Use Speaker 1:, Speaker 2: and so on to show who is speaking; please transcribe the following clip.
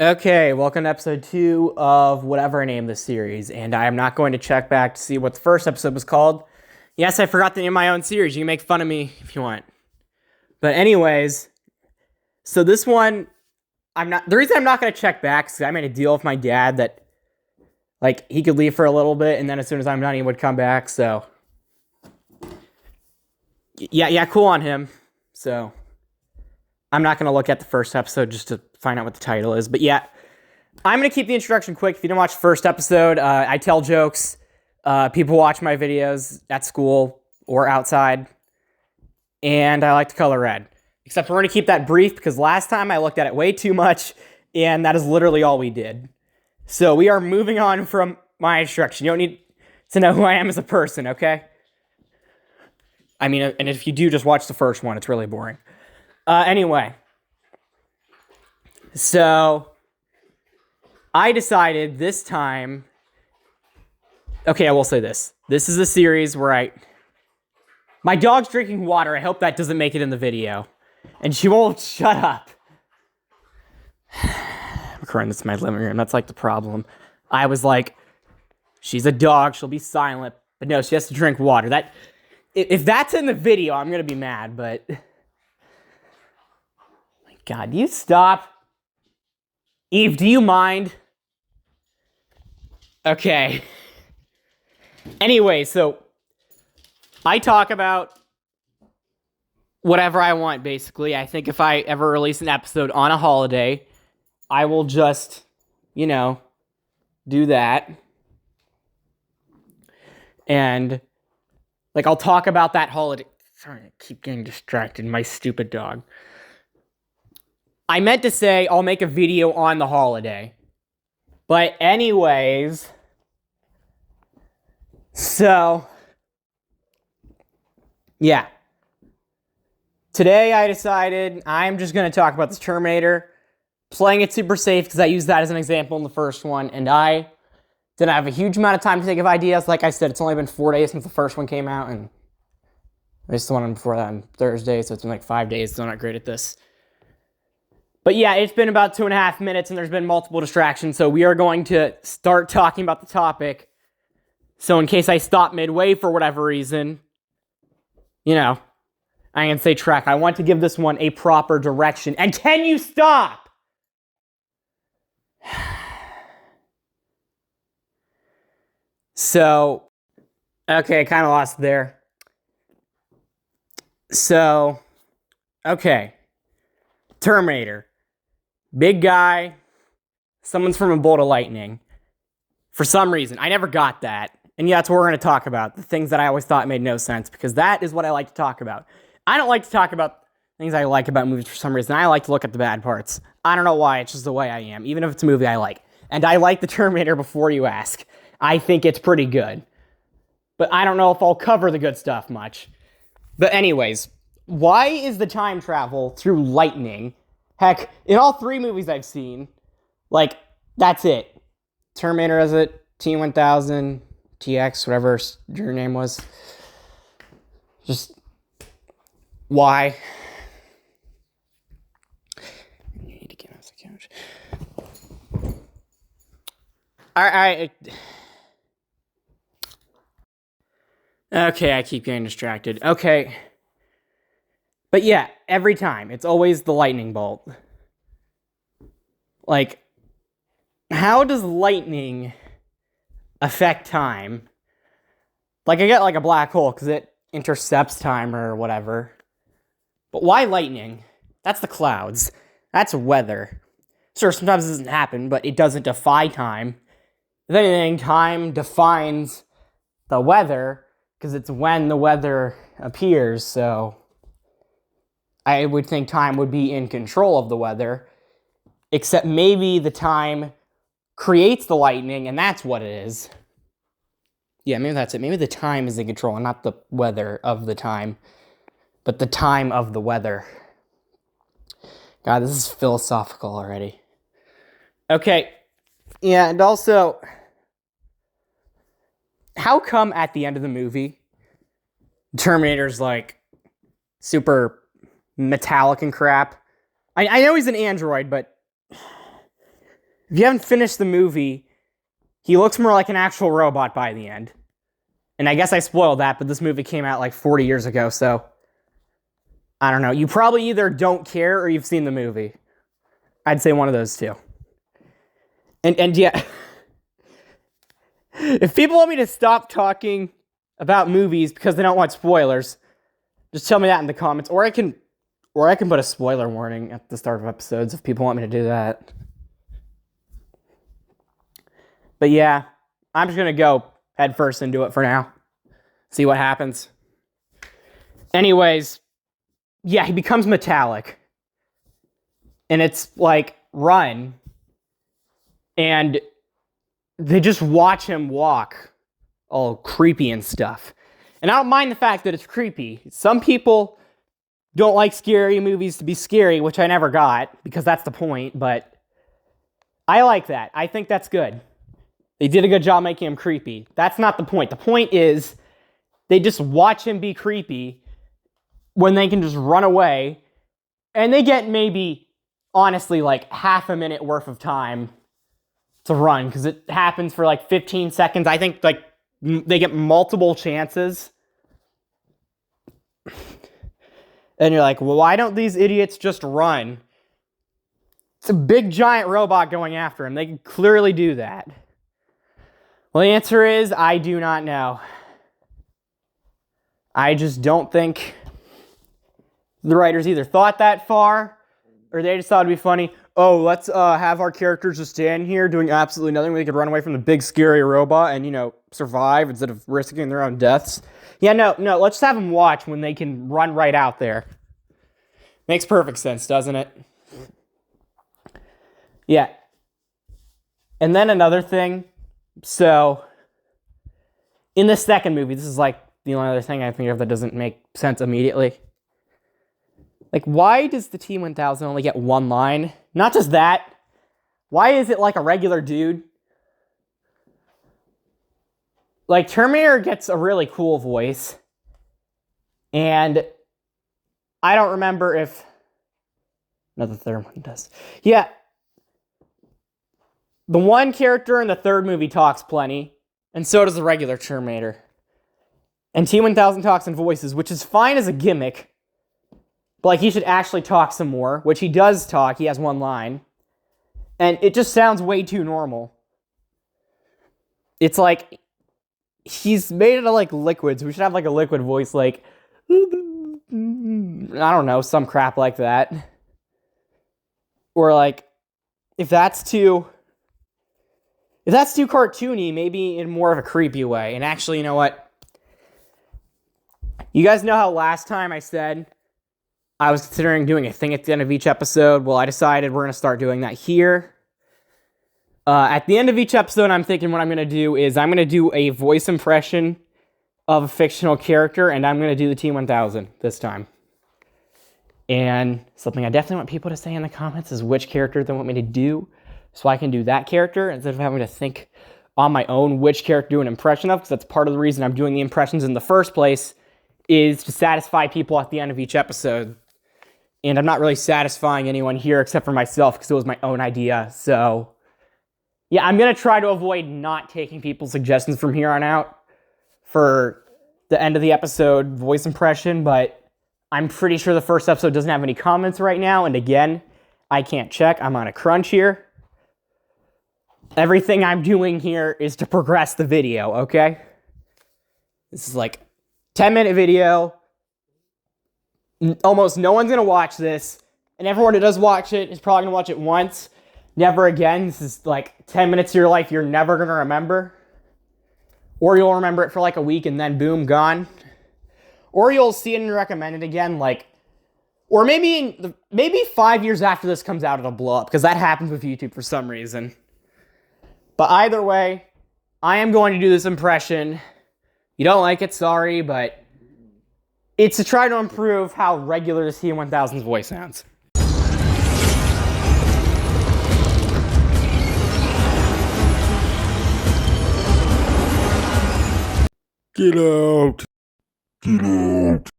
Speaker 1: Okay, welcome to episode 2 of whatever I name this series, and I am not going to check back to see what the first episode was called. Yes, I forgot the name of my own series. You can make fun of me if you want. But anyways, so this one, the reason I'm not going to check back is I made a deal with my dad that, he could leave for a little bit, and then as soon as I'm done, he would come back, so. Yeah, cool on him. So, I'm not going to look at the first episode just to find out what the title is. But yeah, I'm going to keep the introduction quick. If you didn't watch the first episode, I tell jokes. People watch my videos at school or outside. And I like to color red. Except we're going to keep that brief because last time I looked at it way too much. And that is literally all we did. So we are moving on from my introduction. You don't need to know who I am as a person, okay? I mean, and if you do, just watch the first one. It's really boring. Anyway, so I decided this time, okay, I will say this. This is a series where my dog's drinking water. I hope that doesn't make it in the video. And she won't shut up. I'm recording this in my living room. That's like the problem. I was like, she's a dog. She'll be silent. But no, she has to drink water. If that's in the video, I'm going to be mad, but... God, you stop. Eve, do you mind? Okay. Anyway, so I talk about whatever I want, basically. I think if I ever release an episode on a holiday, I will just, do that. And, I'll talk about that holiday. Sorry, I keep getting distracted. My stupid dog. I meant to say I'll make a video on the holiday. But anyways, so, yeah. Today I decided I'm just going to talk about this Terminator, playing it super safe because I used that as an example in the first one, and I didn't have a huge amount of time to think of ideas. Like I said, it's only been 4 days since the first one came out, and I just the one before that on Thursday, so it's been 5 days, so I'm not great at this. But yeah, it's been about 2.5 minutes and there's been multiple distractions, so we are going to start talking about the topic. So in case I stop midway for whatever reason, I can say track. I want to give this one a proper direction. And can you stop? So, okay, I kind of lost there. So, okay. Terminator. Big guy, someone's from a bolt of lightning. For some reason, I never got that. And yeah, that's what we're going to talk about. The things that I always thought made no sense, because that is what I like to talk about. I don't like to talk about things I like about movies for some reason. I like to look at the bad parts. I don't know why, it's just the way I am, even if it's a movie I like. And I like the Terminator before you ask. I think it's pretty good. But I don't know if I'll cover the good stuff much. But anyways, why is the time travel through lightning? Heck, in all 3 movies I've seen, that's it. Terminator has it, T-1000, TX, whatever your name was. Just, why? I need to get off the couch. Alright. Okay, I keep getting distracted. Okay. But yeah, every time, it's always the lightning bolt. How does lightning affect time? I get a black hole because it intercepts time or whatever. But why lightning? That's the clouds. That's weather. Sure, sometimes it doesn't happen, but it doesn't defy time. If anything, time defines the weather because it's when the weather appears, so... I would think time would be in control of the weather, except maybe the time creates the lightning, and that's what it is. Yeah, maybe that's it. Maybe the time is in control, and not the weather of the time, but the time of the weather. God, this is philosophical already. Okay, yeah, and also, how come at the end of the movie, Terminator's super metallic and crap? I know he's an android, but if you haven't finished the movie, he looks more like an actual robot by the end. And I guess I spoiled that, but this movie came out like 40 years ago, so I don't know. You probably either don't care or you've seen the movie. I'd say one of those two. And yeah, if people want me to stop talking about movies because they don't want spoilers, just tell me that in the comments, or I can put a spoiler warning at the start of episodes if people want me to do that. But yeah, I'm just gonna go head first into it for now. See what happens. Anyways, yeah, he becomes metallic. And it's like, run. And they just watch him walk, all creepy and stuff. And I don't mind the fact that it's creepy. Some people don't like scary movies to be scary, which I never got, because that's the point, but I like that. I think that's good. They did a good job making him creepy. That's not the point. The point is, they just watch him be creepy when they can just run away, and they get maybe, honestly, like half a minute worth of time to run, because it happens for like 15 seconds. I think like they get multiple chances. And you're like, well, why don't these idiots just run? It's a big giant robot going after him. They can clearly do that. Well, the answer is, I do not know. I just don't think the writers either thought that far, or they just thought it'd be funny. Oh, let's have our characters just stand here doing absolutely nothing. They could run away from the big scary robot and, you know, survive instead of risking their own deaths. Yeah, no, let's just have them watch when they can run right out there. Makes perfect sense, doesn't it? Yeah. And then another thing. So, in the second movie, this is like the only other thing I think of that doesn't make sense immediately. Like, why does the T-1000 only get one line? Not just that. Why is it like a regular dude? Like, Terminator gets a really cool voice. And I don't remember if... No, the third one does. Yeah. The one character in the third movie talks plenty. And so does the regular Terminator. And T-1000 talks in voices, which is fine as a gimmick. But, like, he should actually talk some more, which he does talk. He has one line. And it just sounds way too normal. It's like, he's made it of, like, liquids. We should have, like, a liquid voice, like, I don't know, some crap like that. Or, like, if that's too cartoony, maybe in more of a creepy way. And actually, you know what? You guys know how last time I said I was considering doing a thing at the end of each episode? Well, I decided we're going to start doing that here. At the end of each episode, I'm thinking what I'm going to do is I'm going to do a voice impression of a fictional character, and I'm going to do the T-1000 this time. And something I definitely want people to say in the comments is which character they want me to do, so I can do that character instead of having to think on my own which character to do an impression of, because that's part of the reason I'm doing the impressions in the first place, is to satisfy people at the end of each episode. And I'm not really satisfying anyone here except for myself, because it was my own idea. So, yeah, I'm going to try to avoid not taking people's suggestions from here on out for the end of the episode voice impression, but I'm pretty sure the first episode doesn't have any comments right now, and again, I can't check. I'm on a crunch here. Everything I'm doing here is to progress the video, okay? This is like 10-minute video. Almost no one's gonna watch this, and everyone who does watch it is probably gonna watch it once, never again. This is like 10 minutes of your life you're never gonna remember. Or you'll remember it for like a week and then boom, gone. Or you'll see it and recommend it again, like, or maybe 5 years after this comes out, it'll blow up, because that happens with YouTube for some reason. But either way, I am going to do this impression. You don't like it, sorry, but it's to try to improve how regular the T-1000's voice sounds.
Speaker 2: Get out. Get out.